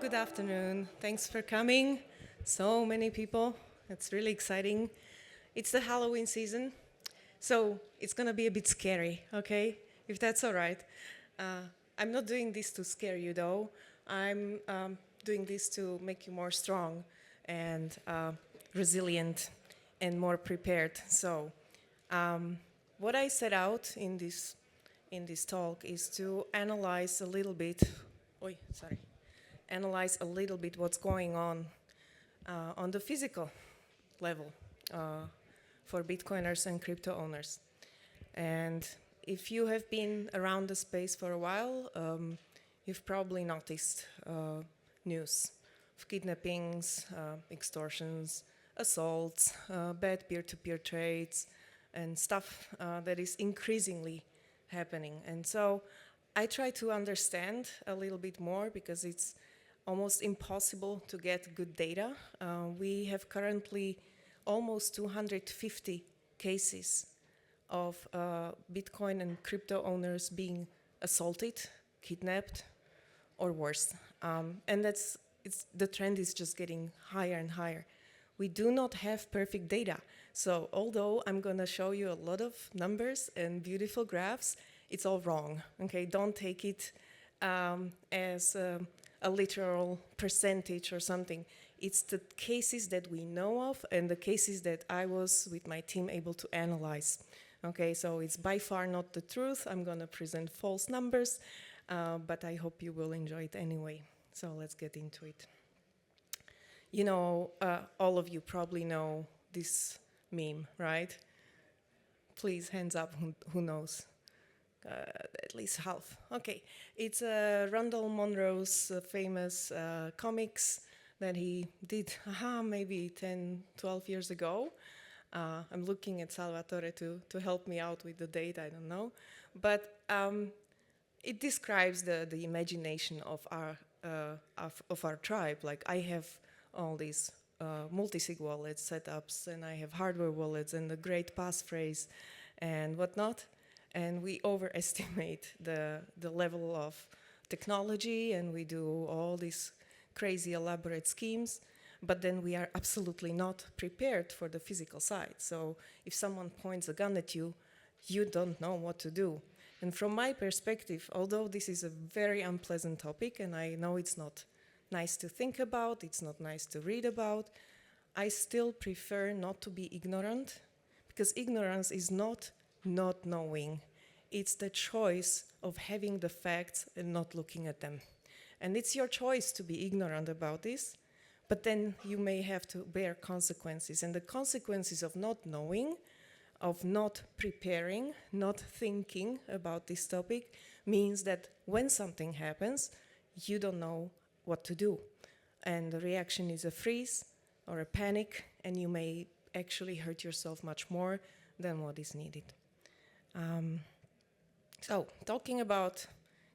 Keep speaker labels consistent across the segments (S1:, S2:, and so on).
S1: Good afternoon. Thanks for coming. So many people. It's really exciting. It's the Halloween season, so it's gonna be a bit scary, okay? If that's all right. Uh, I'm not doing this to scare you, though. I'm doing this to make you more strong and resilient and more prepared. So, what I set out in this talk is to analyze a little bit. Oi, sorry. Analyze a little bit what's going on the physical level for Bitcoiners and crypto owners. And if you have been around the space for a while, you've probably noticed news of kidnappings, extortions, assaults, bad peer-to-peer trades, and stuff that is increasingly happening. And so I try to understand a little bit more because it's almost impossible to get good data. We have currently almost 250 cases of Bitcoin and crypto owners being assaulted, kidnapped, or worse. And the trend is just getting higher and higher. We do not have perfect data. So although I'm gonna show you a lot of numbers and beautiful graphs, it's all wrong, okay? Don't take it as a literal percentage or something. It's the cases that we know of and the cases that I was with my team able to analyze. Okay, so it's by far not the truth. I'm gonna present false numbers, but I hope you will enjoy it anyway. So let's get into it. You know, all of you probably know this meme, right? Please, hands up, who knows? At least half. Okay, it's Randall Munro's famous comics that he did maybe 10, 12 years ago. I'm looking at Salvatore to help me out with the date, I don't know. But it describes the imagination of our tribe. Like I have all these multi-sig wallets setups, and I have hardware wallets and the great passphrase and whatnot. And we overestimate the level of technology, and we do all these crazy elaborate schemes, but then we are absolutely not prepared for the physical side. So if someone points a gun at you, you don't know what to do. And from my perspective, although this is a very unpleasant topic, and I know it's not nice to think about, it's not nice to read about, I still prefer not to be ignorant, because ignorance is not knowing. It's the choice of having the facts and not looking at them. And it's your choice to be ignorant about this, but then you may have to bear consequences. And the consequences of not knowing, of not preparing, not thinking about this topic, means that when something happens, you don't know what to do. And the reaction is a freeze or a panic, and you may actually hurt yourself much more than what is needed. So, talking about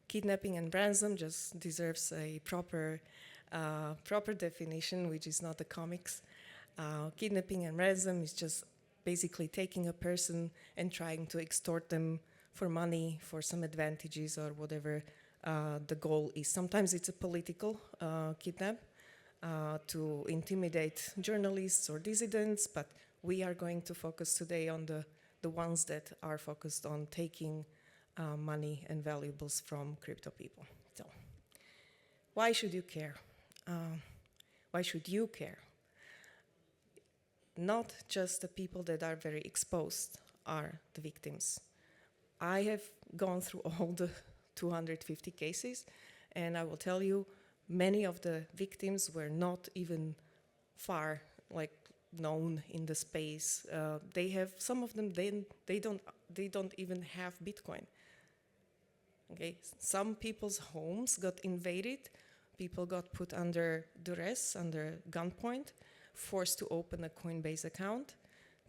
S1: kidnapping and ransom just deserves a proper definition, which is not the comics. Kidnapping and ransom is just basically taking a person and trying to extort them for money, for some advantages or whatever the goal is. Sometimes it's a political kidnap to intimidate journalists or dissidents, but we are going to focus today on the ones that are focused on taking money and valuables from crypto people. So, why should you care? Why should you care? Not just the people that are very exposed are the victims. I have gone through all the 250 cases, and I will tell you, many of the victims were not even far known in the space. They have some of them. They don't even have Bitcoin. Okay, some people's homes got invaded. People got put under duress, under gunpoint, forced to open a Coinbase account,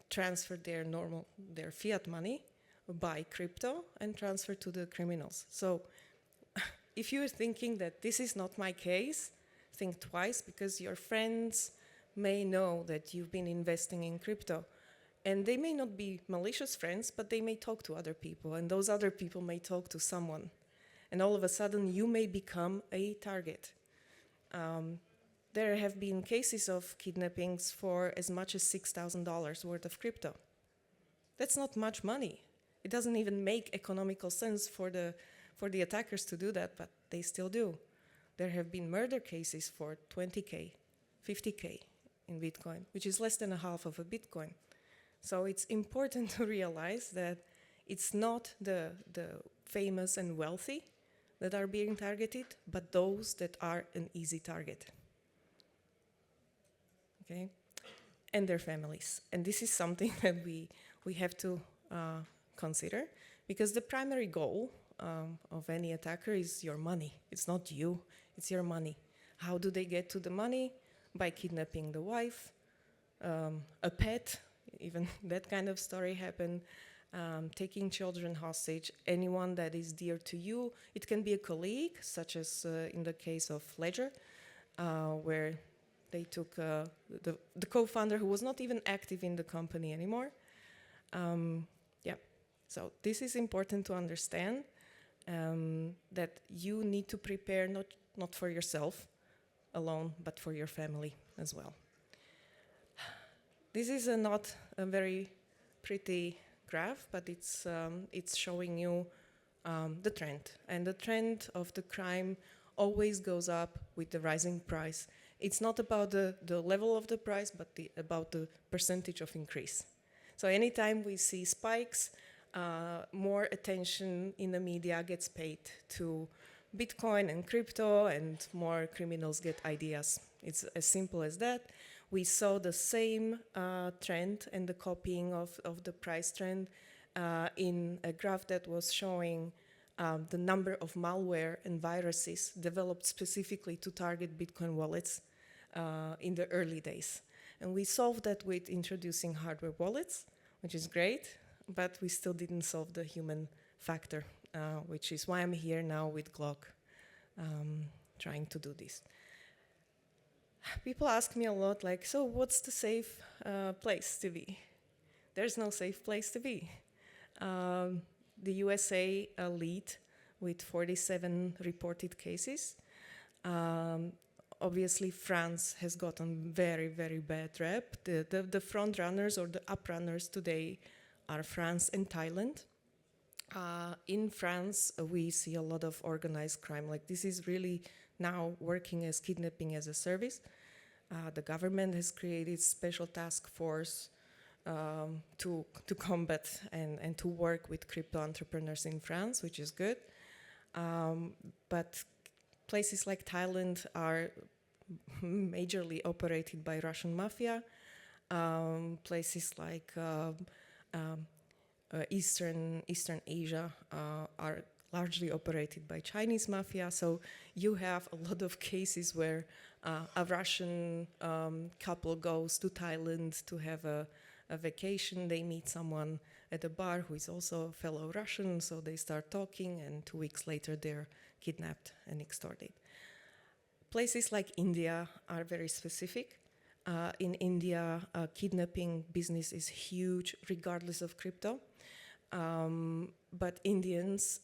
S1: transfer their fiat money, buy crypto, and transfer to the criminals. So if you're thinking that this is not my case, think twice, because your friends may know that you've been investing in crypto. And they may not be malicious friends, but they may talk to other people, and those other people may talk to someone. And all of a sudden, you may become a target. There have been cases of kidnappings for as much as $6,000 worth of crypto. That's not much money. It doesn't even make economical sense for the attackers to do that, but they still do. There have been murder cases for 20K, 50K in Bitcoin, which is less than a half of a Bitcoin. So it's important to realize that it's not the famous and wealthy that are being targeted, but those that are an easy target. Okay? And their families. And this is something that we have to consider, because the primary goal of any attacker is your money. It's not you, it's your money. How do they get to the money? By kidnapping the wife, a pet, even that kind of story happened, taking children hostage, anyone that is dear to you. It can be a colleague, such as in the case of Ledger, where they took the co-founder who was not even active in the company anymore. Yeah, so this is important to understand, that you need to prepare not for yourself alone, but for your family as well. This is not a very pretty graph, but it's showing you the trend. And the trend of the crime always goes up with the rising price. It's not about the level of the price, but about the percentage of increase. So anytime we see spikes, more attention in the media gets paid to Bitcoin and crypto, and more criminals get ideas. It's as simple as that. We saw the same trend and the copying of the price trend in a graph that was showing the number of malware and viruses developed specifically to target Bitcoin wallets in the early days. And we solved that with introducing hardware wallets, which is great, but we still didn't solve the human factor, which is why I'm here now with Glock, trying to do this. People ask me a lot, like, so what's the safe place to be? There's no safe place to be. The USA lead with 47 reported cases. Obviously, France has gotten very, very bad rep. The front runners or the up runners today are France and Thailand. In France, we see a lot of organized crime. Like, this is really now working as kidnapping as a service. The government has created special task force to combat and to work with crypto entrepreneurs in France, which is good. But places like Thailand are majorly operated by Russian mafia. Places like Eastern Asia are largely operated by Chinese mafia. So you have a lot of cases where a Russian couple goes to Thailand to have a vacation. They meet someone at a bar who is also a fellow Russian, so they start talking, and 2 weeks later they're kidnapped and extorted. Places like India are very specific. In India, kidnapping business is huge, regardless of crypto. But Indians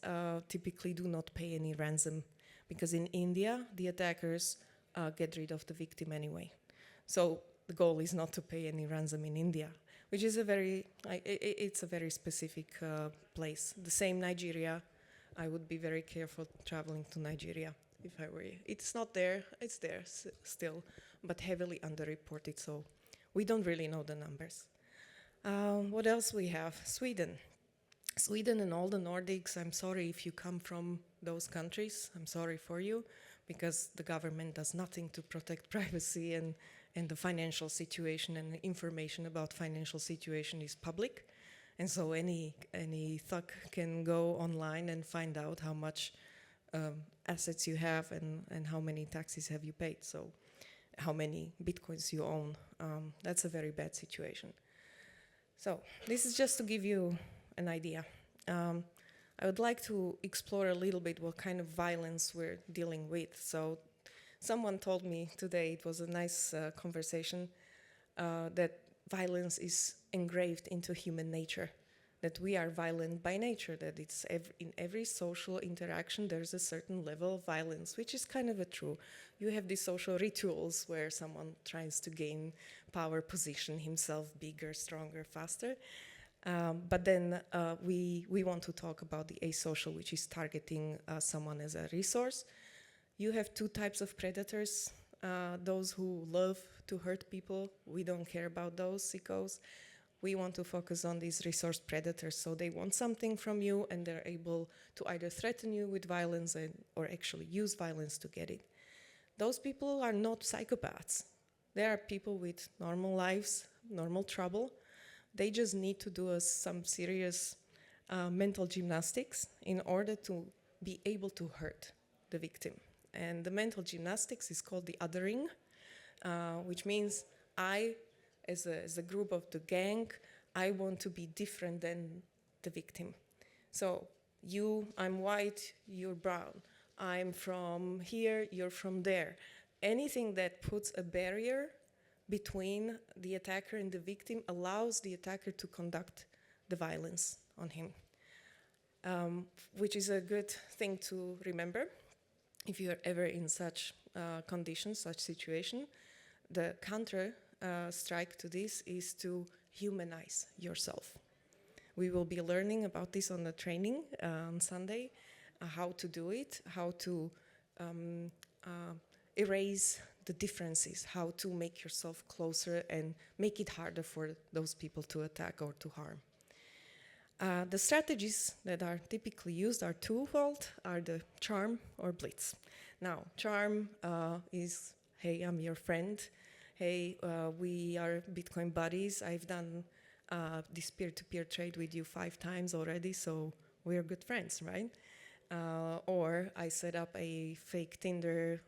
S1: typically do not pay any ransom, because in India, the attackers get rid of the victim anyway. So the goal is not to pay any ransom in India, which is it's a very specific place. The same Nigeria. I would be very careful traveling to Nigeria if I were you. It's not there, it's there still, but heavily underreported, so we don't really know the numbers. What else we have? Sweden and all the Nordics. I'm sorry if you come from those countries. I'm sorry for you, because the government does nothing to protect privacy, and the financial situation and the information about financial situation is public. And so any thug can go online and find out how much assets you have and how many taxes have you paid, so how many bitcoins you own. That's a very bad situation. So this is just to give you an idea. I would like to explore a little bit what kind of violence we're dealing with. So someone told me today, it was a nice conversation, that violence is engraved into human nature. that we are violent by nature, that it's in every social interaction there's a certain level of violence, which is kind of a true. You have these social rituals where someone tries to gain power, position himself bigger, stronger, faster. But then we want to talk about the asocial, which is targeting someone as a resource. You have two types of predators, those who love to hurt people. We don't care about those sickos. We want to focus on these resource predators. So they want something from you and they're able to either threaten you with violence or actually use violence to get it. Those people are not psychopaths. They are people with normal lives, normal trouble. They just need to do some serious mental gymnastics in order to be able to hurt the victim. And the mental gymnastics is called the othering, which means I, as a group of the gang, I want to be different than the victim. So I'm white, you're brown. I'm from here, you're from there. Anything that puts a barrier between the attacker and the victim allows the attacker to conduct the violence on him, which is a good thing to remember. If you are ever in such conditions, such situation, the counter strike to this is to humanize yourself. We will be learning about this on the training on Sunday, how to do it, how to erase the differences, how to make yourself closer and make it harder for those people to attack or to harm. The strategies that are typically used are twofold, are the charm or blitz. Now, charm is, hey, I'm your friend. Hey, we are Bitcoin buddies. I've done this peer-to-peer trade with you 5 times already, so we're good friends, right? Or I set up a fake Tinder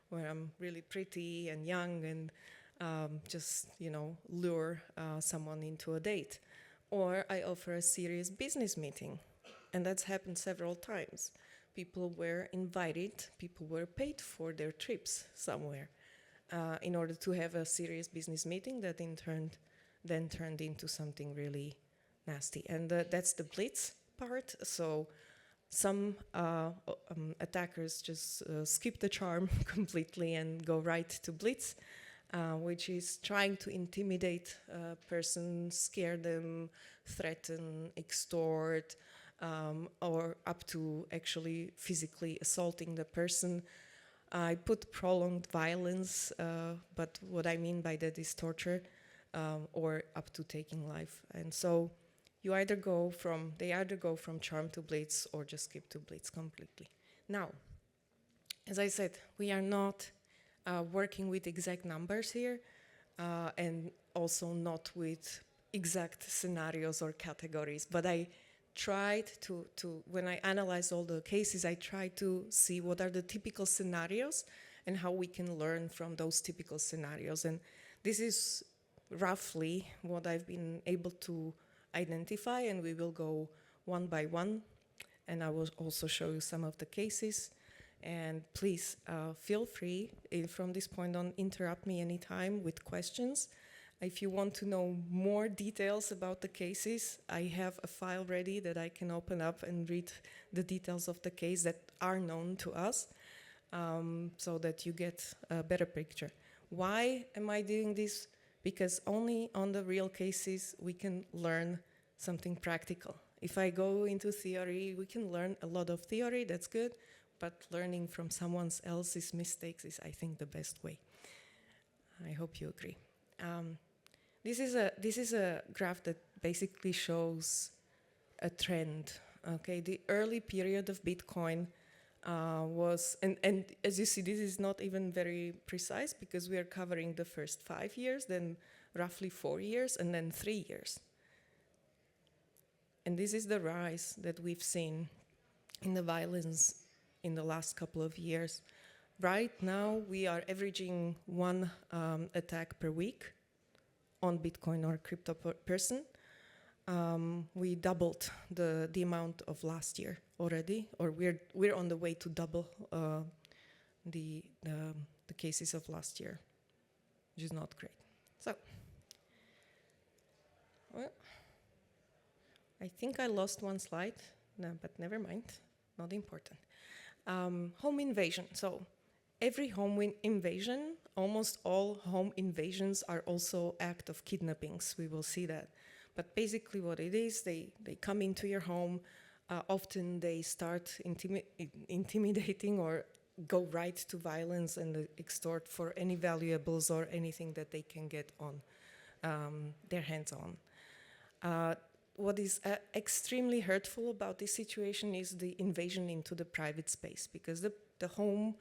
S1: where I'm really pretty and young and just, lure someone into a date. Or I offer a serious business meeting, and that's happened several times. People were invited, people were paid for their trips somewhere in order to have a serious business meeting that in turn then turned into something really nasty. And that's the blitz part. So some attackers just skip the charm completely and go right to blitz, which is trying to intimidate a person, scare them, threaten, extort, or up to actually physically assaulting the person. I put prolonged violence, but what I mean by that is torture, or up to taking life. And so they either go from charm to blitz or just skip to blitz completely. Now, as I said, we are not working with exact numbers here, and also not with exact scenarios or categories, but I tried to when I analyzed all the cases, I tried to see what are the typical scenarios and how we can learn from those typical scenarios. And this is roughly what I've been able to identify, and we will go one by one, and I will also show you some of the cases. And please feel free from this point on, interrupt me anytime with questions. If you want to know more details about the cases, I have a file ready that I can open up and read the details of the case that are known to us, so that you get a better picture. Why am I doing this? Because only on the real cases we can learn something practical. If I go into theory, we can learn a lot of theory, that's good, but learning from someone else's mistakes is, I think, the best way. I hope you agree. This is a graph that basically shows a trend. Okay, the early period of Bitcoin was, and as you see, this is not even very precise because we are covering the first 5 years, then roughly 4 years, and then 3 years. And this is the rise that we've seen in the violence in the last couple of years. Right now, we are averaging 1 attack per week on Bitcoin or crypto person. We doubled the amount of last year already, or we're on the way to double the cases of last year, which is not great. So, well, I think I lost one slide, no, but never mind, not important. Home invasion. So every invasion, almost all home invasions are also act of kidnappings. We will see that. But basically what it is, they come into your home. Often they start intimidating or go right to violence and extort for any valuables or anything that they can get on their hands on. What is extremely hurtful about this situation is the invasion into the private space, because the home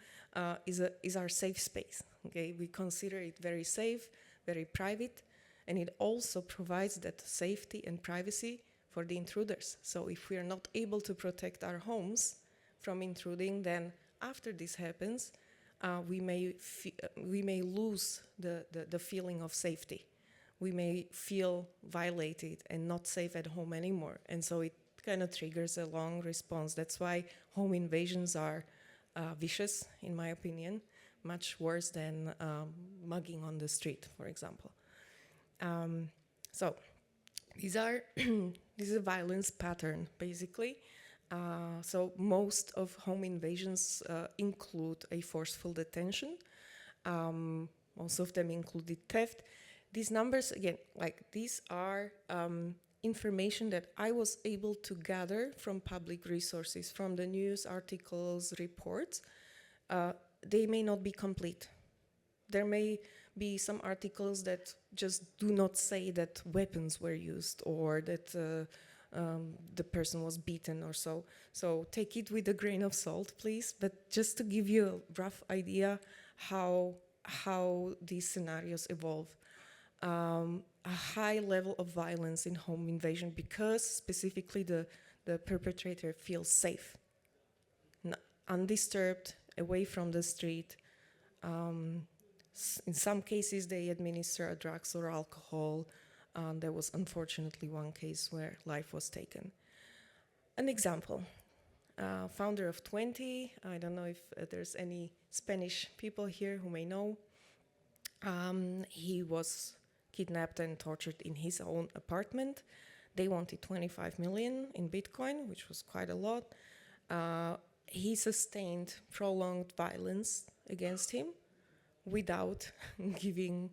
S1: is our safe space. Okay, we consider it very safe, very private, and it also provides that safety and privacy for the intruders. So if we are not able to protect our homes from intruding, then after this happens, we may lose the feeling of safety. We may feel violated and not safe at home anymore. And so it kind of triggers a long response. That's why home invasions are vicious, in my opinion, much worse than mugging on the street, for example. So these are this is a violence pattern, basically. So most of home invasions include a forceful detention. Most of them included theft. These numbers, again, like these are information that I was able to gather from public resources, from the news articles, reports. They may not be complete. There may be some articles that just do not say that weapons were used or that the person was beaten or so. So take it with a grain of salt, please. But just to give you a rough idea how these scenarios evolve. A high level of violence in home invasion because specifically the perpetrator feels safe, undisturbed, away from the street. In some cases, they administer drugs or alcohol. There was unfortunately one case where life was taken. An example, founder of 20, I don't know if there's any Spanish people here who may know. He was kidnapped and tortured in his own apartment. They wanted 25 million in Bitcoin, which was quite a lot. He sustained prolonged violence against him without giving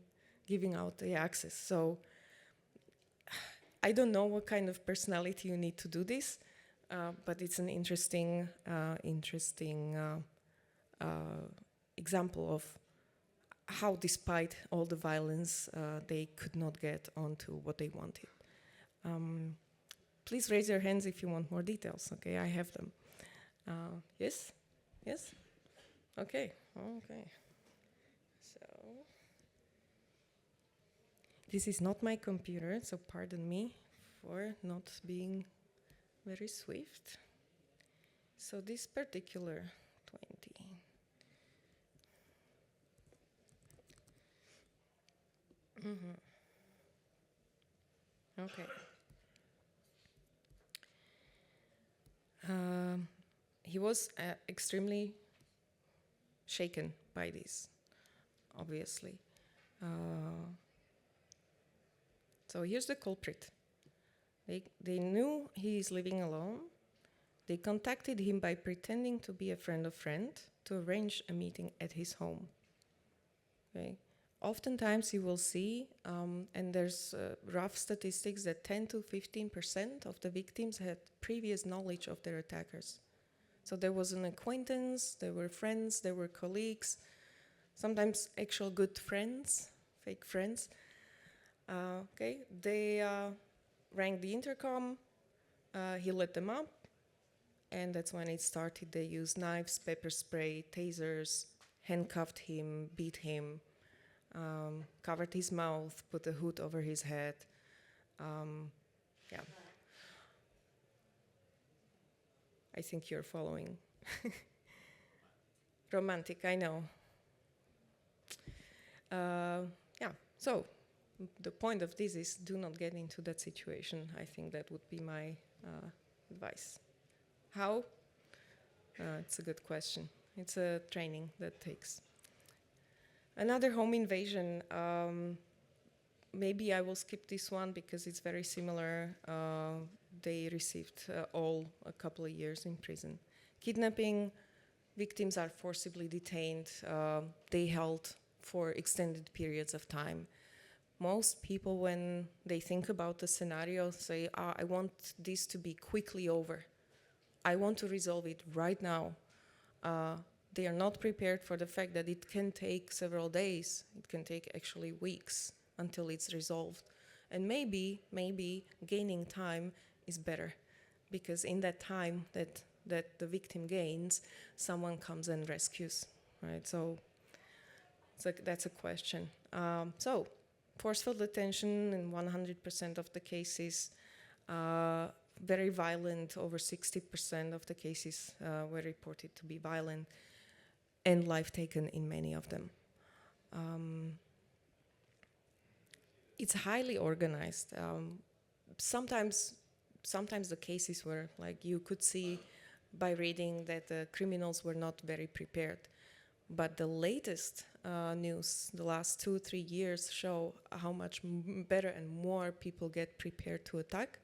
S1: out the access. So I don't know what kind of personality you need to do this, but it's an interesting example of how, despite all the violence, they could not get onto what they wanted. Please raise your hands if you want more details. Okay, I have them. Yes? Yes? Okay. So, this is not my computer, so pardon me for not being very swift. So this particular 20. Okay. He was extremely shaken by this, obviously. So here's the culprit. They knew he is living alone. They contacted him by pretending to be a friend of friend to arrange a meeting at his home. Okay. Oftentimes you will see, and there's rough statistics that 10 to 15% of the victims had previous knowledge of their attackers. So there was an acquaintance, there were friends, there were colleagues, sometimes actual good friends, fake friends. Okay, they rang the intercom, he let them up, and that's when it started. They used knives, pepper spray, tasers, handcuffed him, beat him, covered his mouth, put a hood over his head. Yeah. I think you're following. Romantic, I know. Yeah, so the point of this is do not get into that situation. I think that would be my advice. How? It's a good question. It's a training that takes. Another home invasion. maybe I will skip this one because it's very similar. They received all a couple of years in prison. Kidnapping, victims are forcibly detained. They held for extended periods of time. Most people, when they think about the scenario, say, I want this to be quickly over. I want to resolve it right now. They are not prepared for the fact that it can take several days. It can take actually weeks until it's resolved. And maybe gaining time is better, because in that time that the victim gains, someone comes and rescues, right? So that's a question. So forceful detention in 100% of the cases, very violent, over 60% of the cases were reported to be violent, and life taken in many of them. It's highly organized. Sometimes the cases were like, you could see by reading that the criminals were not very prepared. But the latest news, the last 2-3 years, show how much better and more people get prepared to attack,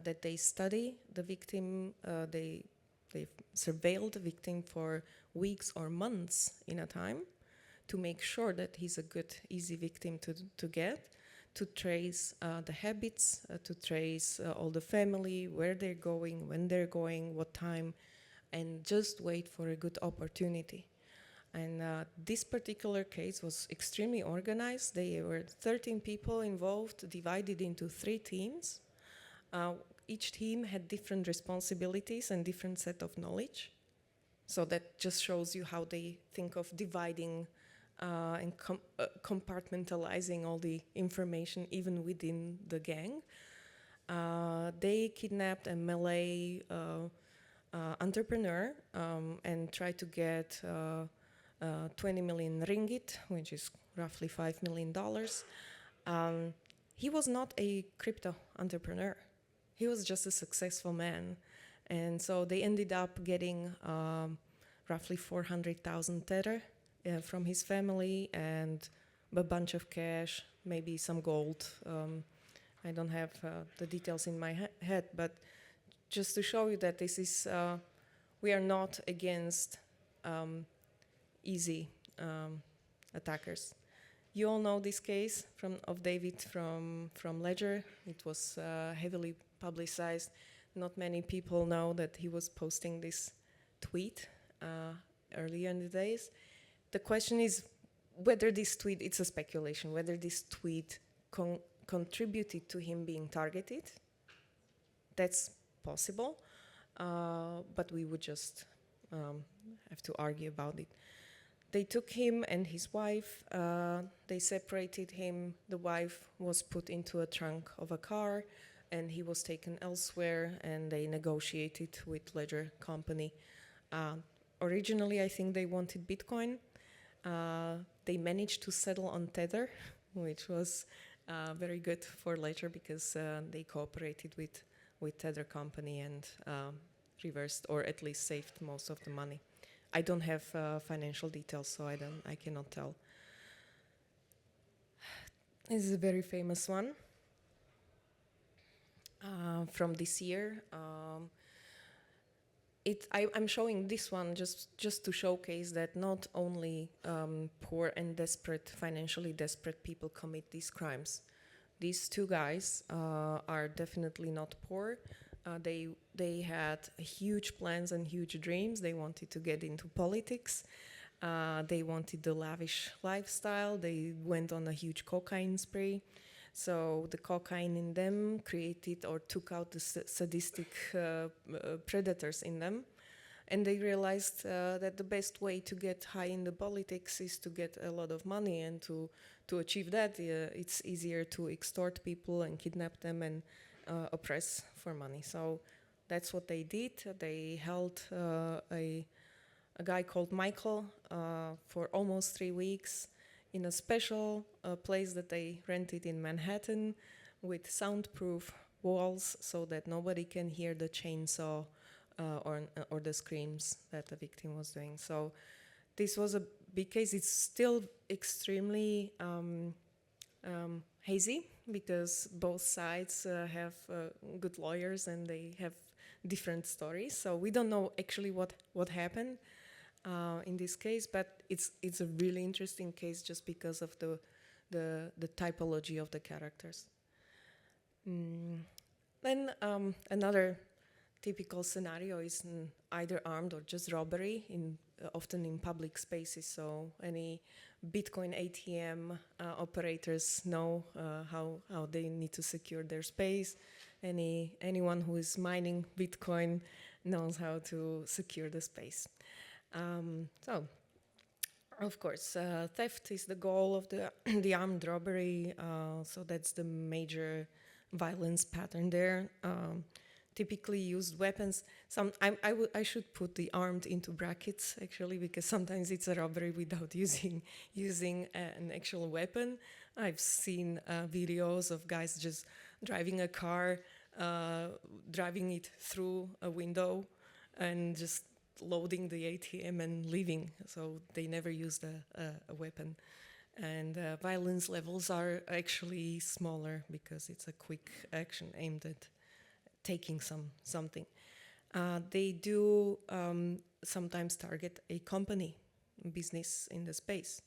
S1: that they study the victim, they surveil the victim for weeks or months in a time to make sure that he's a good, easy victim to get, to trace the habits, to trace all the family, where they're going, when they're going, what time, and just wait for a good opportunity. And this particular case was extremely organized. There were 13 people involved, divided into 3 teams. Each team had different responsibilities and different set of knowledge. So that just shows you how they think of dividing and compartmentalizing all the information even within the gang. They kidnapped a Malay entrepreneur and tried to get 20 million ringgit, which is roughly $5 million. He was not a crypto entrepreneur. He was just a successful man. And so they ended up getting roughly 400,000 tether from his family and a bunch of cash, maybe some gold. I don't have the details in my head, but just to show you that this is, we are not against easy attackers. You all know this case of David from Ledger. It was heavily publicized. Not many people know that he was posting this tweet earlier in the days. The question is whether this tweet, it's a speculation, whether this tweet contributed to him being targeted. That's possible, but we would just have to argue about it. They took him and his wife, they separated him. The wife was put into a trunk of a car and he was taken elsewhere, and they negotiated with Ledger company. Originally, I think they wanted Bitcoin. They managed to settle on Tether, which was very good for Ledger because they cooperated with Tether company and reversed, or at least saved, most of the money. I don't have financial details, so I cannot tell. This is a very famous one from this year. I'm showing this one just to showcase that not only poor and desperate, financially desperate people commit these crimes. These 2 guys are definitely not poor. They had huge plans and huge dreams. They wanted to get into politics. They wanted the lavish lifestyle. They went on a huge cocaine spree. So the cocaine in them created or took out the sadistic predators in them. And they realized that the best way to get high in the politics is to get a lot of money. And to achieve that, it's easier to extort people and kidnap them and oppress for money. So that's what they did. They held a guy called Michael for almost 3 weeks in a special place that they rented in Manhattan with soundproof walls so that nobody can hear the chainsaw or the screams that the victim was doing. So this was a big case. It's still extremely hazy because both sides have good lawyers and they have different stories. So we don't know actually what happened in this case, but it's a really interesting case just because of the typology of the characters. Then another typical scenario is either armed or just robbery, often in public spaces. So any Bitcoin ATM operators know how they need to secure their space. Anyone who is mining Bitcoin knows how to secure the space. So, of course, theft is the goal of the armed robbery. So that's the major violence pattern there. Typically used weapons. I should put the armed into brackets actually, because sometimes it's a robbery without using an actual weapon. I've seen videos of guys just driving a car, driving it through a window, and just loading the ATM and leaving. So they never used a weapon. And violence levels are actually smaller because it's a quick action aimed at taking something. They do sometimes target a company, business in the space.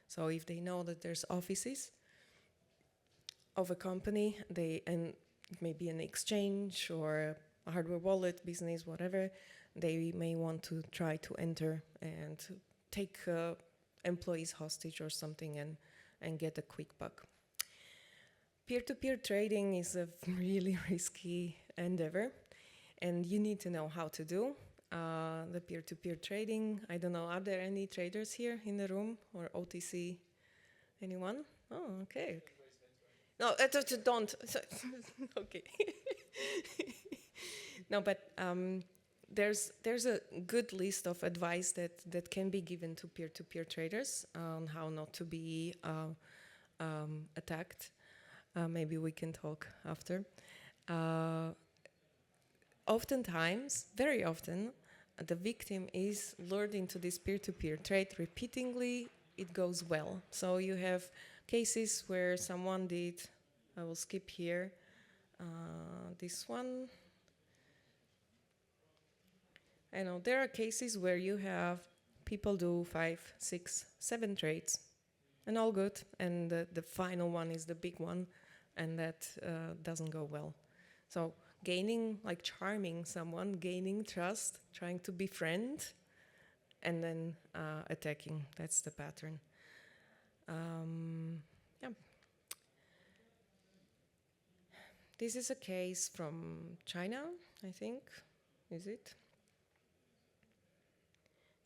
S1: So if they know that there's offices of a company, and maybe an exchange or a hardware wallet business, whatever, they may want to try to enter and take employees hostage or something and get a quick buck. Peer-to-peer trading is a really risky endeavor, and you need to know how to do the peer-to-peer trading. I don't know, are there any traders here in the room, or OTC? Anyone? Oh, okay. No, don't. Okay. No, but there's a good list of advice that can be given to peer-to-peer traders on how not to be attacked. Maybe we can talk after. Oftentimes, very often, the victim is lured into this peer-to-peer trade repeatedly. It goes well. So you have cases where someone did, I will skip here, this one. I know there are cases where you have people do 5, 6, 7 trades, and all good, and the final one is the big one, and that doesn't go well. So gaining, like charming someone, gaining trust, trying to befriend, and then attacking. That's the pattern. Yeah. This is a case from China, I think. Is it?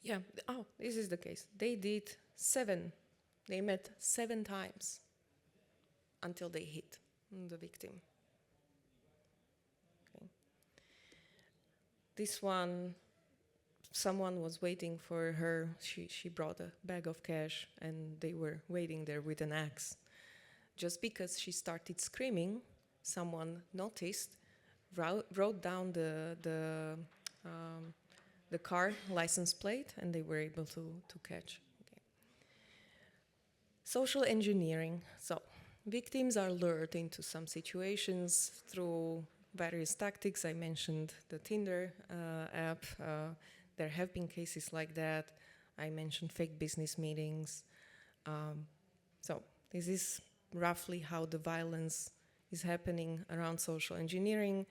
S1: Yeah. Oh, this is the case. They did 7. They met 7 times until they hit the victim. Okay. This one, someone was waiting for her. She brought a bag of cash, and they were waiting there with an axe. Just because she started screaming, someone noticed, wrote down the car license plate, and they were able to catch. Okay. Social engineering. So victims are lured into some situations through various tactics. I mentioned the Tinder app. There have been cases like that. I mentioned fake business meetings. So this is roughly how the violence is happening around social engineering.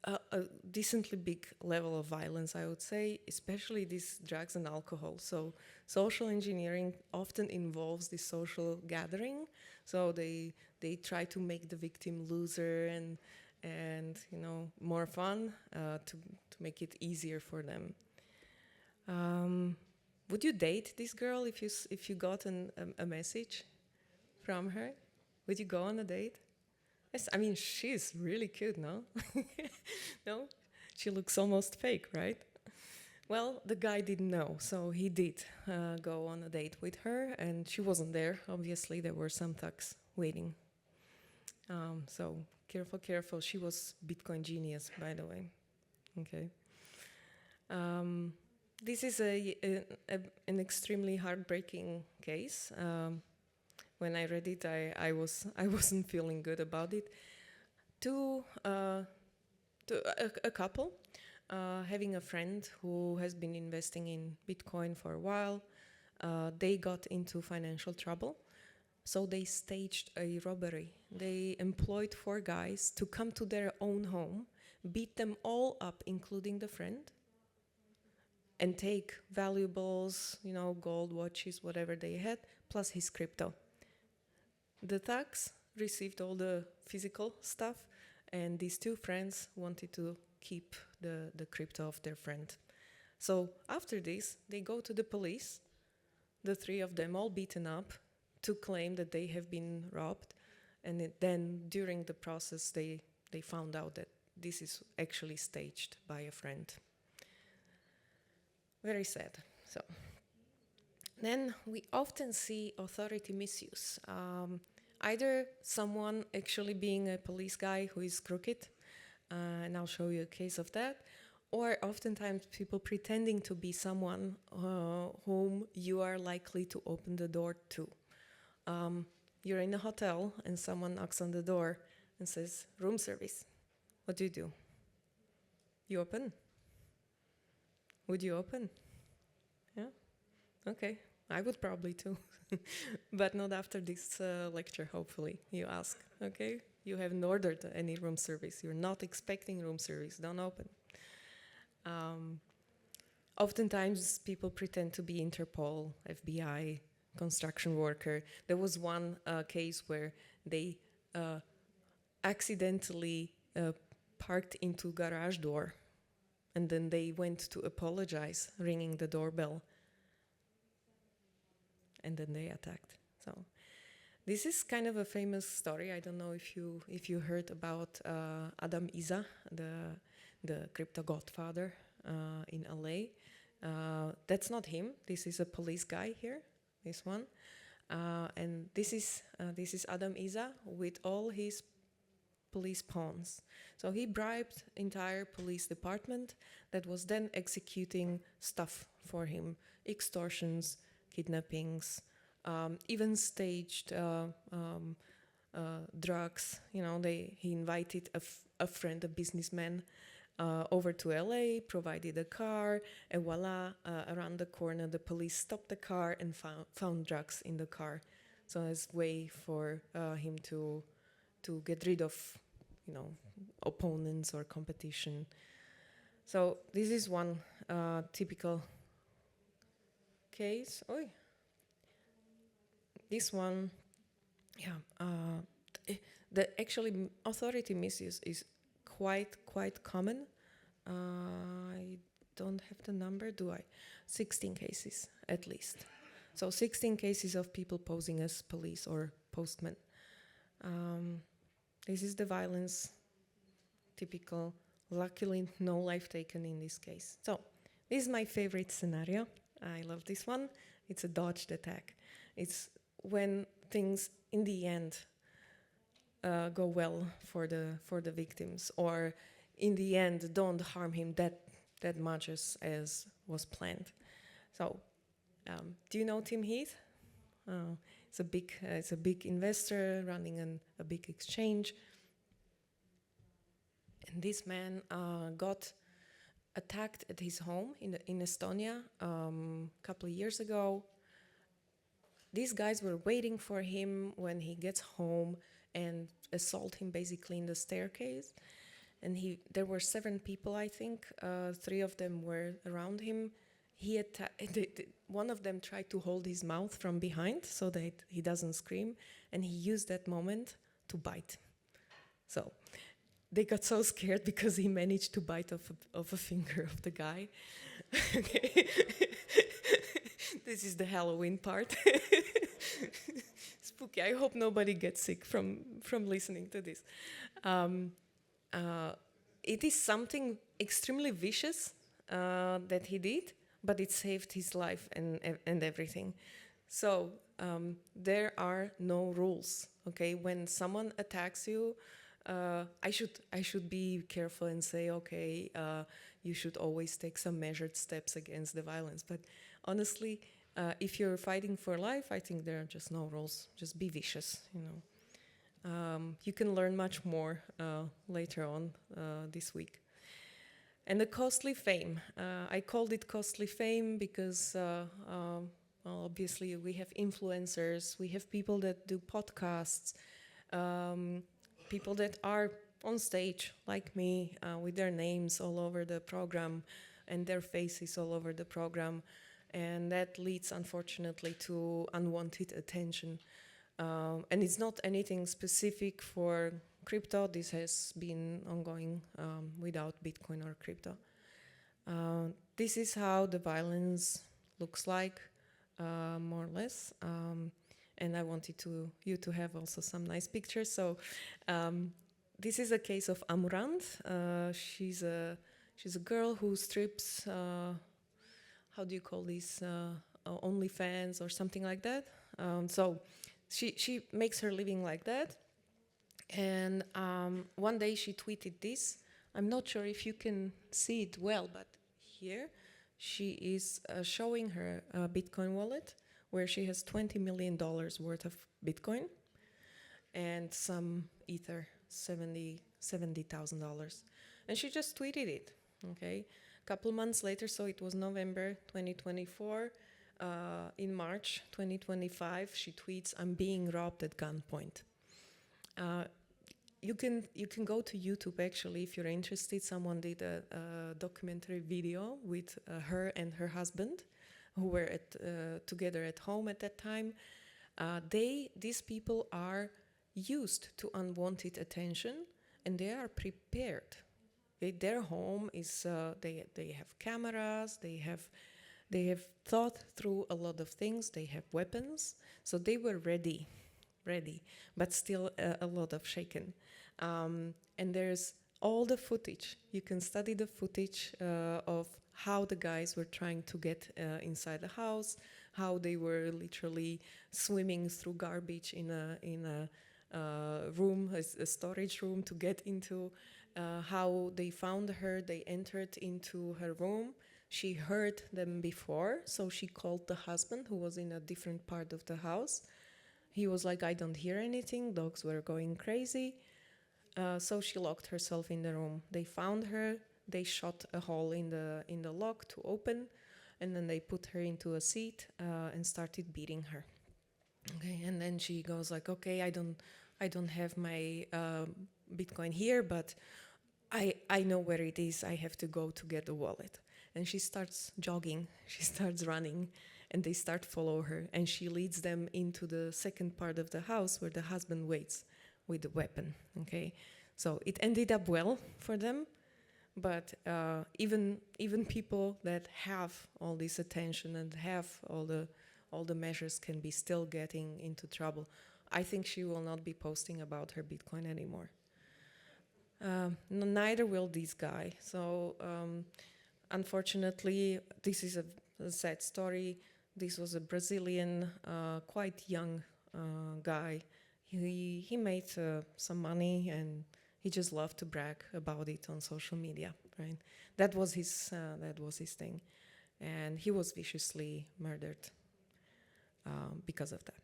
S1: A decently big level of violence, I would say, especially these drugs and alcohol. So social engineering often involves this social gathering. So they try to make the victim loser and more fun to make it easier for them. Would you date this girl if you got a message from her? Would you go on a date? Yes, I mean, she's really cute, no? No? She looks almost fake, right? Well, the guy didn't know, so he did go on a date with her, and she wasn't there. Obviously, there were some thugs waiting. So careful. She was Bitcoin genius, by the way. Okay. This is an extremely heartbreaking case. When I read it, I wasn't feeling good about it. To a couple having a friend who has been investing in Bitcoin for a while, they got into financial trouble. So they staged a robbery. They employed 4 guys to come to their own home, beat them all up, including the friend, and take valuables, gold watches, whatever they had, plus his crypto. The thugs received all the physical stuff, and these 2 friends wanted to keep the crypto of their friend. So after this, they go to the police, the 3 of them all beaten up, to claim that they have been robbed. And then during the process, they found out that this is actually staged by a friend. Very sad. So then we often see authority misuse. Either someone actually being a police guy who is crooked, and I'll show you a case of that, or oftentimes people pretending to be someone whom you are likely to open the door to. You're in a hotel and someone knocks on the door and says, room service. What do? You open? Would you open? Yeah? Okay. I would probably too. But not after this lecture, hopefully. You ask, okay? You haven't ordered any room service. You're not expecting room service. Don't open. Oftentimes, people pretend to be Interpol, FBI, construction worker. There was one case where they accidentally parked into garage door, and then they went to apologize, ringing the doorbell, and then they attacked. So this is kind of a famous story. I don't know if you heard about Adam Iza, the crypto godfather in LA. That's not him. This is a police guy here. This one, and this is Adam Iza with all his police pawns. So he bribed entire police department that was then executing stuff for him, extortions, kidnappings, even staged drugs. He invited a friend, a businessman, over to LA, provided a car, and voila, around the corner, the police stopped the car and found drugs in the car. So as a way for him to get rid of, opponents or competition. So this is one typical case. This one, the actually authority misuse is quite common. I don't have the number, do I? 16 cases at least. So 16 cases of people posing as police or postmen. This is the violence, typical. Luckily, no life taken in this case. So this is my favorite scenario. I love this one. It's a dodged attack. It's when things in the end go well for the victims, or in the end don't harm him that much as was planned. So, do you know Tim Heath? It's a big investor running a big exchange, and this man got attacked at his home in Estonia a couple of years ago. These guys were waiting for him when he gets home and assault him basically in the staircase. And there were 7 people, I think. 3 of them were around him. One of them tried to hold his mouth from behind so that he doesn't scream, and he used that moment to bite. So they got so scared because he managed to bite off a finger of the guy. This is the Halloween part. Spooky. I hope nobody gets sick from listening to this. It is something extremely vicious that he did, but it saved his life and everything. So there are no rules. Okay, when someone attacks you, I should be careful and say, okay, you should always take some measured steps against the violence. But honestly, If you're fighting for life, I think there are just no rules. Just be vicious, you know. You can learn much more later on this week. And the costly fame. I called it costly fame because well, obviously we have influencers, we have people that do podcasts, people that are on stage like me with their names all over the program and their faces all over the program. And that leads, unfortunately, to unwanted attention. And it's not anything specific for crypto. This has been ongoing without Bitcoin or crypto. This is how the violence looks like, more or less. And I wanted you to have also some nice pictures. So this is a case of Amurant. She's a girl who strips. How do you call this? OnlyFans or something like that. So she makes her living like that. And one day she tweeted this. I'm not sure if you can see it well, but here she is showing her Bitcoin wallet where she has $20 million worth of Bitcoin and some Ether, $70,000. And she just tweeted it, okay? A couple months later, so it was November 2024. In March 2025, she tweets, "I'm being robbed at gunpoint." You can go to YouTube actually if you're interested. Someone did a documentary video with her and her husband, who were together at home at that time. These people are used to unwanted attention, and they are prepared. Their home is they have cameras. They have thought through a lot of things. They have weapons, so they were ready, but still a lot of shaken. And there's all the footage. You can study the footage of how the guys were trying to get inside the house, how they were literally swimming through garbage in a room, a storage room, to get into. How they found her. They entered into her room. She heard them before, so she called the husband, who was in a different part of the house. He was like, "I don't hear anything." Dogs were going crazy. So she locked herself in the room. They found her. They shot a hole in the lock to open, and then they put her into a seat and started beating her. Okay, and then she goes like, "Okay, I don't have my Bitcoin here, but I know where it is. I have to go to get the wallet." And she starts jogging. She starts running, and they start follow her. And she leads them into the second part of the house where the husband waits with the weapon. Okay, so it ended up well for them, but even people that have all this attention and have all the measures can be still getting into trouble. I think she will not be posting about her Bitcoin anymore. Neither will this guy. So unfortunately, this is a sad story. This was a Brazilian, quite young guy. He made some money, and he just loved to brag about it on social media. Right? That was his thing, and he was viciously murdered because of that.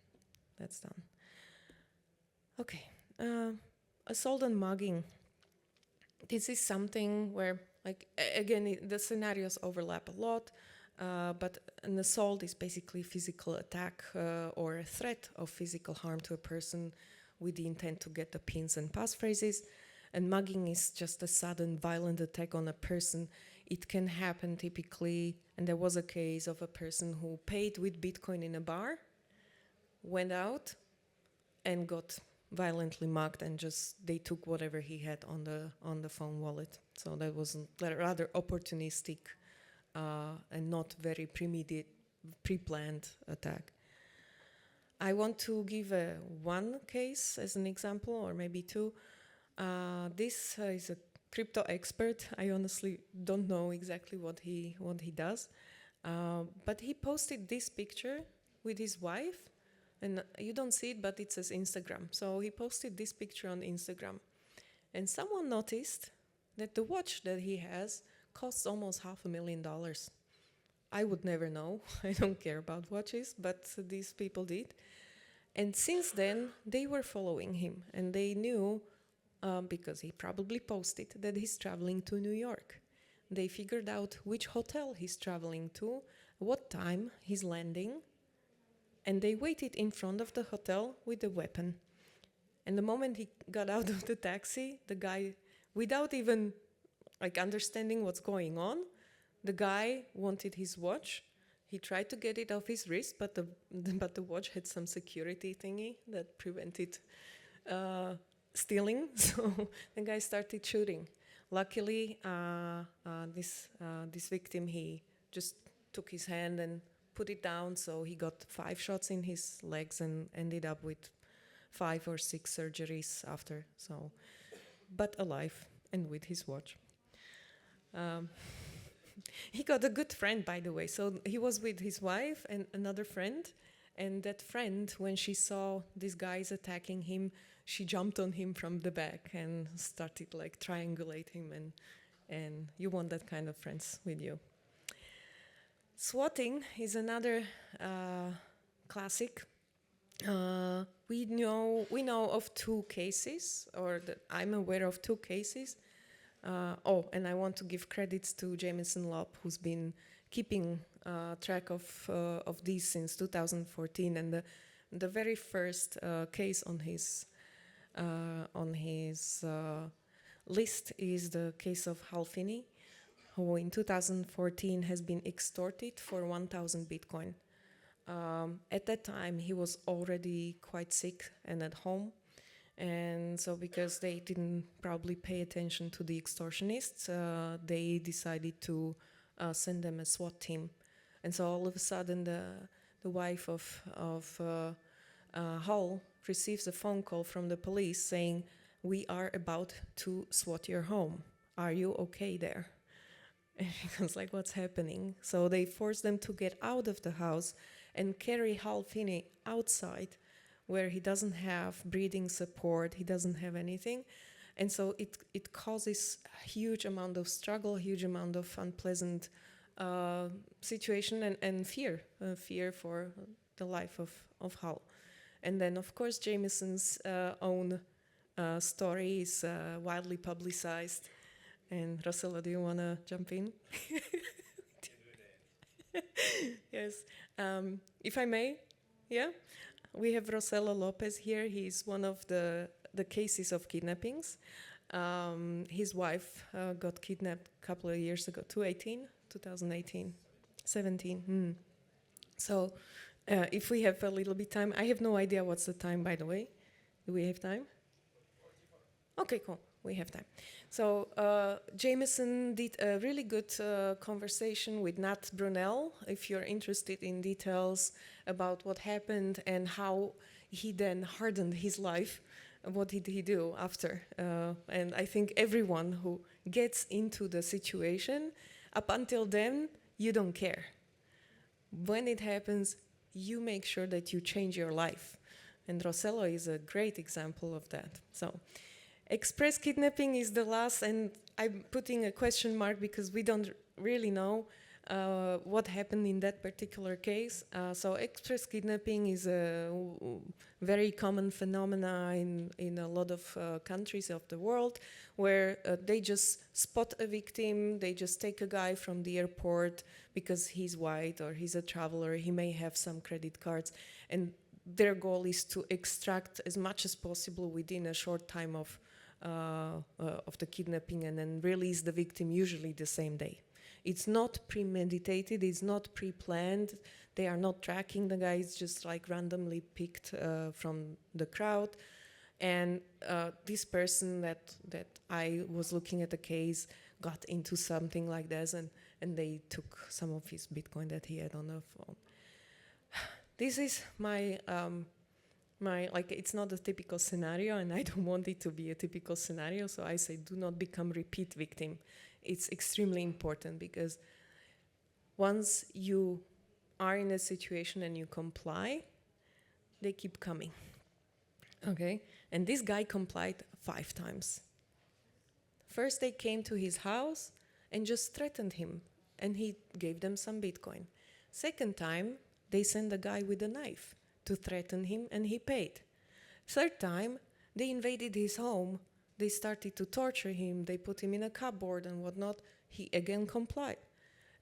S1: That's done. Okay, assault and mugging. This is something where, like, again, the scenarios overlap a lot, but an assault is basically physical attack or a threat of physical harm to a person with the intent to get the pins and passphrases. And mugging is just a sudden violent attack on a person. It can happen typically, and there was a case of a person who paid with Bitcoin in a bar, went out, and got violently mugged, and just they took whatever he had on the phone wallet. So that was rather opportunistic and not very pre-planned attack. I want to give one case as an example, or maybe two. This is a crypto expert. I honestly don't know exactly what he does, but he posted this picture with his wife. And you don't see it, but it says Instagram. So he posted this picture on Instagram. And someone noticed that the watch that he has costs almost $500,000. I would never know. I don't care about watches, but these people did. And since then, they were following him, and they knew, because he probably posted, that he's traveling to New York. They figured out which hotel he's traveling to, what time he's landing, and they waited in front of the hotel with a weapon. And the moment he got out of the taxi, the guy, without even like understanding what's going on, the guy wanted his watch. He tried to get it off his wrist, but the watch had some security thingy that prevented stealing. So the guy started shooting. Luckily, this victim, he just took his hand and put it down. So he got 5 shots in his legs and ended up with 5 or 6 surgeries after. So, but alive and with his watch. He got a good friend, by the way. So he was with his wife and another friend. And that friend, when she saw these guys attacking him, she jumped on him from the back and started like triangulate him. And you want that kind of friends with you. Swatting is another classic. We know of 2 cases, or that I'm aware of 2 cases. And I want to give credits to Jameson Lopp, who's been keeping track of these since 2014. And the very first case on his list is the case of Hal Finney, who in 2014 has been extorted for 1,000 Bitcoin. At that time, he was already quite sick and at home. And so because they didn't probably pay attention to the extortionists, they decided to send them a SWAT team. And so all of a sudden, the wife of Hull receives a phone call from the police saying, "We are about to SWAT your home. Are you okay there?" And she was like, "What's happening?" So they forced them to get out of the house and carry Hal Finney outside, where he doesn't have breathing support, he doesn't have anything. And so it causes a huge amount of struggle, huge amount of unpleasant situation and fear for the life of Hal. And then, of course, Jameson's own story is widely publicized. And Rosella, do you want to jump in? Yes. If I may, yeah? We have Rosella Lopez here. He's one of the cases of kidnappings. His wife got kidnapped a couple of years ago, 2018, 17. So if we have a little bit time, I have no idea what's the time, by the way. Do we have time? Okay, cool. We have time. So Jameson did a really good conversation with Nat Brunel, if you're interested in details about what happened and how he then hardened his life. What did he do after? And I think everyone who gets into the situation, up until then, you don't care. When it happens, you make sure that you change your life. And Rossello is a great example of that. So. Express kidnapping is the last, and I'm putting a question mark because we don't really know what happened in that particular case. So express kidnapping is a very common phenomena in a lot of countries of the world, where they just spot a victim, they just take a guy from the airport because he's white or he's a traveler, he may have some credit cards, and their goal is to extract as much as possible within a short time of the kidnapping and then release the victim usually the same day. It's not premeditated, it's not pre-planned, they are not tracking the guy, it's just like randomly picked from the crowd. And this person that I was looking at the case got into something like this, and they took some of his Bitcoin that he had on the phone. This is my like, it's not a typical scenario, and I don't want it to be a typical scenario, so I say do not become repeat victim. It's extremely important, because once you are in a situation and you comply, they keep coming. Okay? And this guy complied 5 times. First, they came to his house and just threatened him. and he gave them some Bitcoin. Second time, they sent a guy with a knife to threaten him, and he paid. Third time, they invaded his home. They started to torture him. They put him in a cupboard and whatnot. He again complied.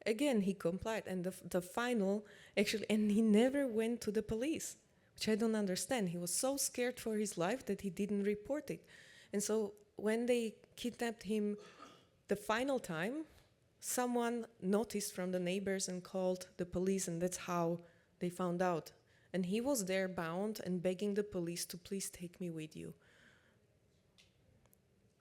S1: Again, he complied. And the final, actually, and he never went to the police, which I don't understand. He was so scared for his life that he didn't report it. And so when they kidnapped him the final time, someone noticed from the neighbors and called the police, and that's how they found out. And he was there bound and begging the police to please take me with you.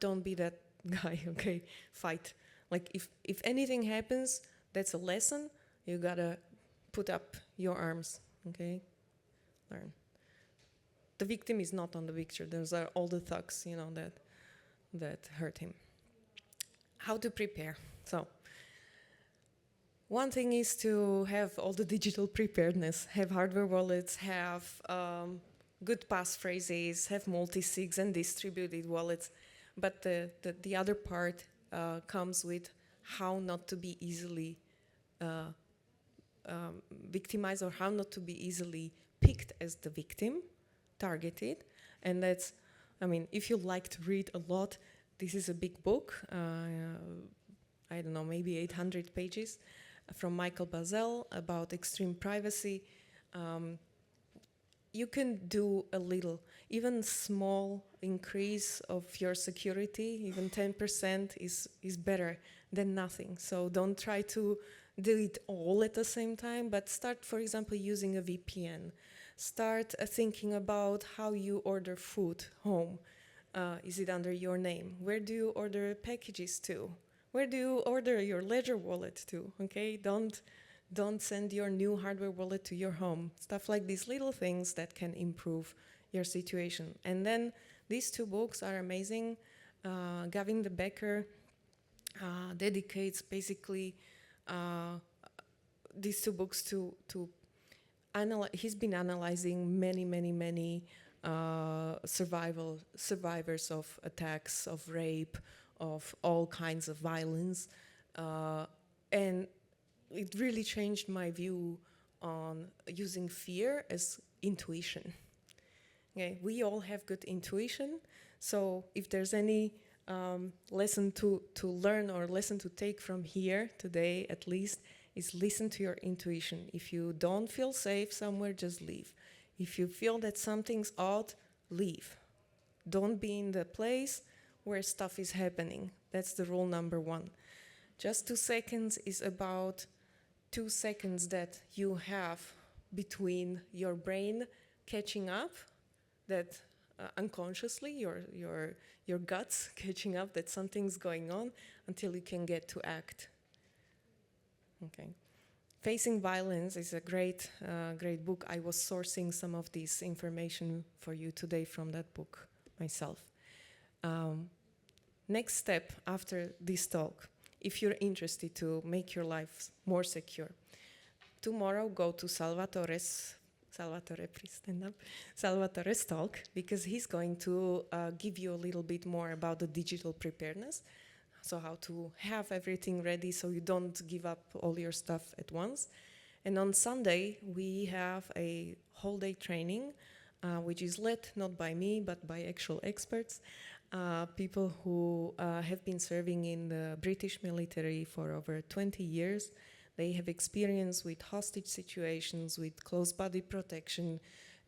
S1: Don't be that guy, okay? Fight. Like if anything happens, that's a lesson. You gotta put up your arms, okay? Learn. The victim is not on the picture. Those are all the thugs, that hurt him. How to prepare? So, one thing is to have all the digital preparedness, have hardware wallets, have good passphrases, have multi-sigs and distributed wallets. But the other part comes with how not to be easily victimized, or how not to be easily picked as the victim, targeted. And that's, if you like to read a lot, this is a big book, I don't know, maybe 800 pages, from Michael Bazzell about extreme privacy. You can do a little, even small increase of your security, even 10% is better than nothing. So don't try to do it all at the same time, but start, for example, using a VPN. Start thinking about how you order food home. Is it under your name? Where do you order packages to? Where do you order your Ledger wallet to? Okay, don't send your new hardware wallet to your home. Stuff like these little things that can improve your situation. And then these two books are amazing. Gavin de Becker dedicates basically these two books to analyze. He's been analyzing many survivors of attacks, of rape, of all kinds of violence, and it really changed my view on using fear as intuition. Okay, we all have good intuition, so if there's any lesson to learn or lesson to take from here today, at least, is listen to your intuition. If you don't feel safe somewhere, just leave. If you feel that something's odd, leave. Don't be in the place where stuff is happening. That's the rule number one. Just 2 seconds is about 2 seconds that you have between your brain catching up, that unconsciously your guts catching up that something's going on, until you can get to act. Okay. Facing Violence is a great book. I was sourcing some of this information for you today from that book myself. Next step after this talk, if you're interested to make your life more secure, tomorrow go to Salvatore's talk, because he's going to give you a little bit more about the digital preparedness. So how to have everything ready so you don't give up all your stuff at once. And on Sunday, we have a whole day training, which is led not by me, but by actual experts, people who have been serving in the British military for over 20 years. They have experience with hostage situations, with close body protection,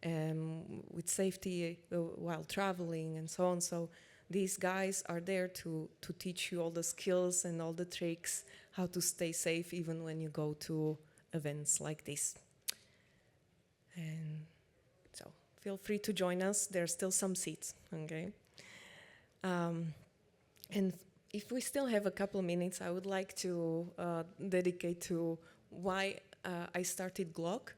S1: with safety while traveling, and so on. So these guys are there to teach you all the skills and all the tricks, how to stay safe even when you go to events like this. And so feel free to join us. There are still some seats, okay? And if we still have a couple of minutes, I would like to dedicate to why I started Glock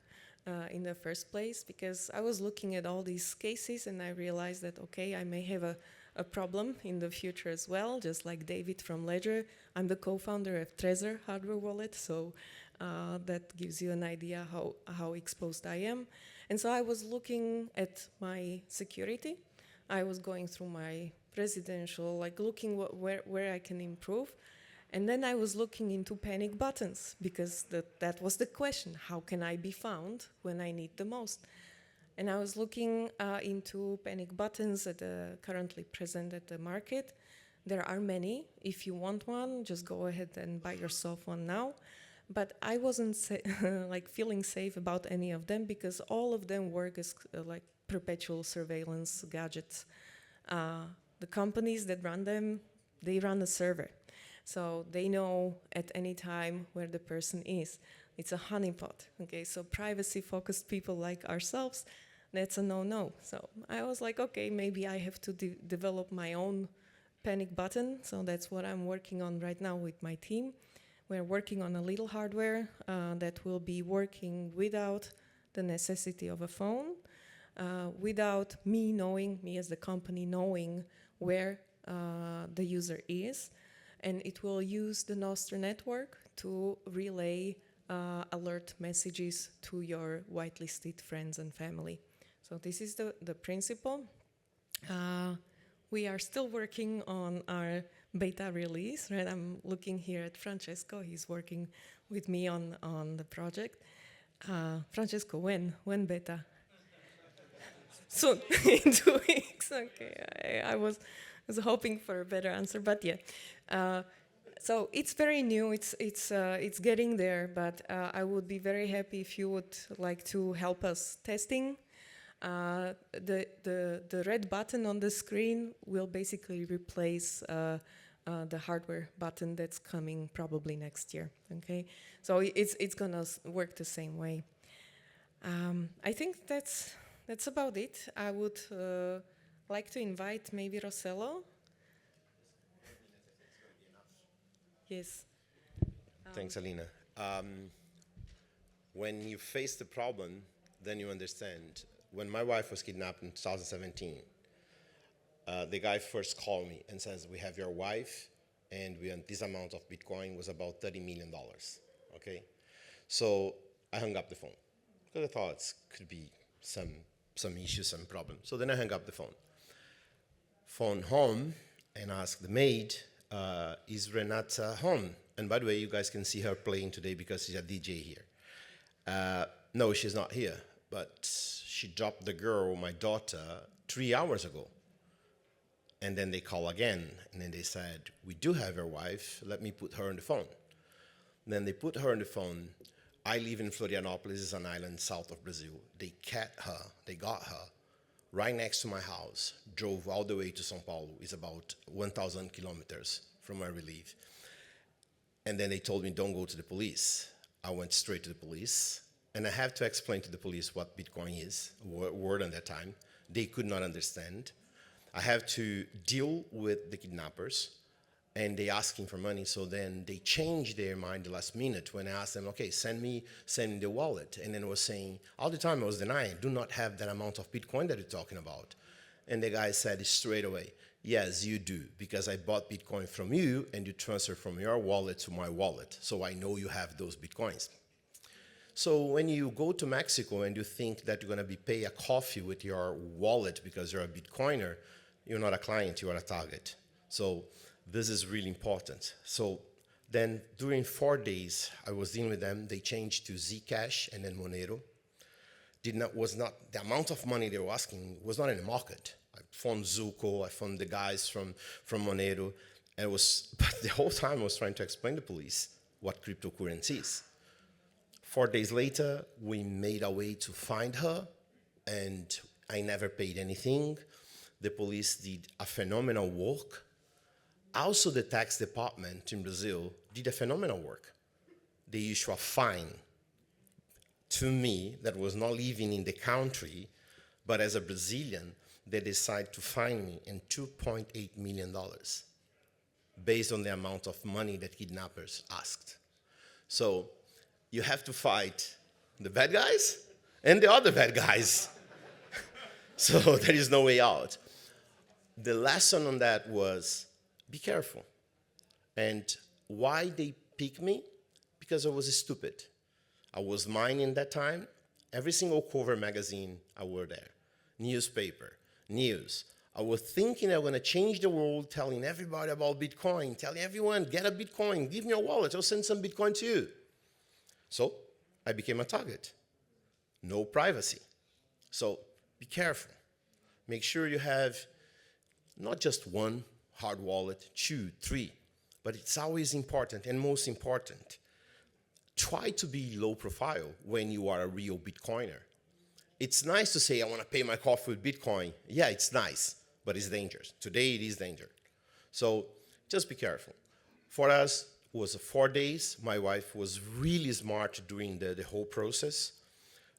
S1: in the first place, because I was looking at all these cases and I realized that, okay, I may have a problem in the future as well, just like David from Ledger. I'm the co-founder of Trezor hardware wallet, so that gives you an idea how exposed I am. And so I was looking at my security. I was going through my residential, like looking where I can improve. And then I was looking into panic buttons because that was the question. How can I be found when I need the most? And I was looking into panic buttons that are currently present at the market. There are many. If you want one, just go ahead and buy yourself one now. But I wasn't like feeling safe about any of them because all of them work as like perpetual surveillance gadgets. The companies that run them, they run a server. So they know at any time where the person is. It's a honeypot, okay? So privacy-focused people like ourselves, that's a no-no. So I was like, okay, maybe I have to develop my own panic button. So that's what I'm working on right now with my team. We're working on a little hardware that will be working without the necessity of a phone, without me as the company knowing where the user is. And it will use the Nostra network to relay alert messages to your whitelisted friends and family. So this is the principle. We are still working on our beta release, right? I'm looking here at Francesco. He's working with me on the project. Francesco, when beta? Soon, in 2 weeks. Okay, I was hoping for a better answer, but yeah. So it's very new. It's getting there, but I would be very happy if you would like to help us testing. The red button on the screen will basically replace the hardware button that's coming probably next year. Okay, so it's gonna work the same way. I think that's about it. I would like to invite maybe Rossello. Yes.
S2: Thanks, Alena. When you face the problem, then you understand. When my wife was kidnapped in 2017, the guy first called me and says, we have your wife, and we want this amount of Bitcoin was about $30 million, okay? So I hung up the phone, because I thought it could be some issue, some problem. So then I hung up the phone. Phone home and asked the maid, is Renata home? And by the way, you guys can see her playing today because she's a DJ here. No, she's not here, but she dropped the girl, my daughter, 3 hours ago. And then they call again, and then they said, we do have your wife, let me put her on the phone. Then they put her on the phone. I live in Florianópolis, it's an island south of Brazil. They got her right next to my house, drove all the way to São Paulo. It's about 1,000 kilometers from where we live. And then they told me, don't go to the police. I went straight to the police. And I have to explain to the police what Bitcoin is, a word at that time. They could not understand. I have to deal with the kidnappers, and they asking for money. So then they changed their mind the last minute when I asked them, okay, send me the wallet. And then I was saying, all the time I was denying, do not have that amount of Bitcoin that you're talking about. And the guy said straight away, yes, you do, because I bought Bitcoin from you and you transfer from your wallet to my wallet. So I know you have those Bitcoins. So when you go to Mexico and you think that you're going to pay a coffee with your wallet because you're a Bitcoiner, you're not a client, you are a target. So this is really important. So then during 4 days, I was dealing with them. They changed to Zcash and then Monero. The amount of money they were asking was not in the market. I phoned Zuko, I phoned the guys from Monero, but the whole time I was trying to explain to the police what cryptocurrency is. 4 days later, we made our way to find her, and I never paid anything. The police did a phenomenal work. Also, the tax department in Brazil did a phenomenal work. They issued a fine to me that was not living in the country, but as a Brazilian, they decided to fine me in $2.8 million based on the amount of money that kidnappers asked. So you have to fight the bad guys and the other bad guys. So there is no way out. The lesson on that was, be careful. And why they picked me? Because I was stupid. I was mining that time. Every single cover magazine I were there. Newspaper, news, I was thinking I'm going to change the world, telling everybody about Bitcoin, telling everyone, get a Bitcoin, give me a wallet, I'll send some Bitcoin to you. So I became a target. No privacy. So be careful. Make sure you have not just one hard wallet, 2, 3, but it's always important, and most important, try to be low profile when you are a real Bitcoiner. It's nice to say, I want to pay my coffee with Bitcoin. Yeah, it's nice, but it's dangerous. Today, it is dangerous. So just be careful. For us, it was 4 days. My wife was really smart during the whole process.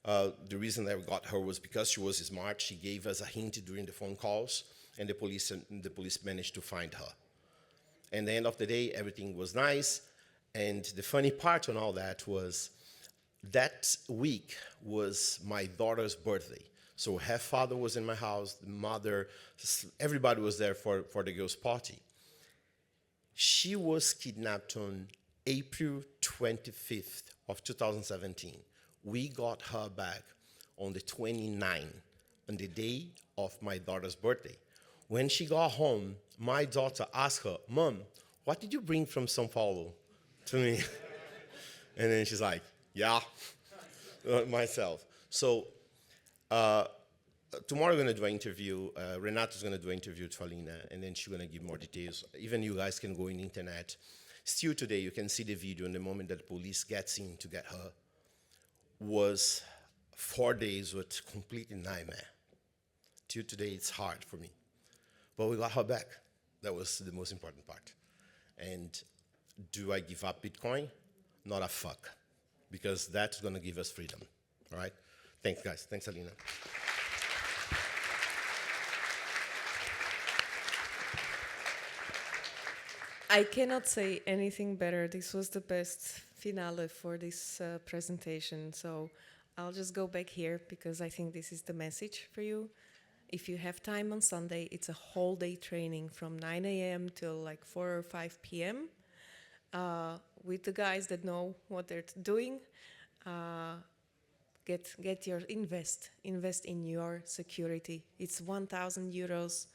S2: The reason that we got her was because she was smart. She gave us a hint during the phone calls, and the police managed to find her. And at the end of the day, everything was nice. And the funny part on all that was that week was my daughter's birthday. So her father was in my house, the mother, everybody was there for the girls' party. She was kidnapped on April 25th of 2017. We got her back on the 29th, on the day of my daughter's birthday. When she got home, my daughter asked her, Mom, what did you bring from São Paulo to me? And then she's like, yeah, myself. So tomorrow we're going to do an interview. Renato's going to do an interview to Alena, and then she's going to give more details. Even you guys can go on the internet. Still today, you can see the video, and the moment that the police gets in to get her was 4 days with complete nightmare. Till today, it's hard for me. But we got her back. That was the most important part. And do I give up Bitcoin? Not a fuck. Because that's going to give us freedom. All right? Thanks, guys. Thanks, Alena.
S1: I cannot say anything better. This was the best finale for this presentation. So I'll just go back here because I think this is the message for you. If you have time on Sunday, it's a whole day training from 9 a.m. till like 4 or 5 p.m. With the guys that know what they're doing. Get your invest in your security. It's 1,000 euros.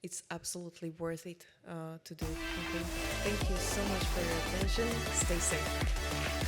S1: It's absolutely worth it to do. Okay? Thank you so much for your attention. Stay safe.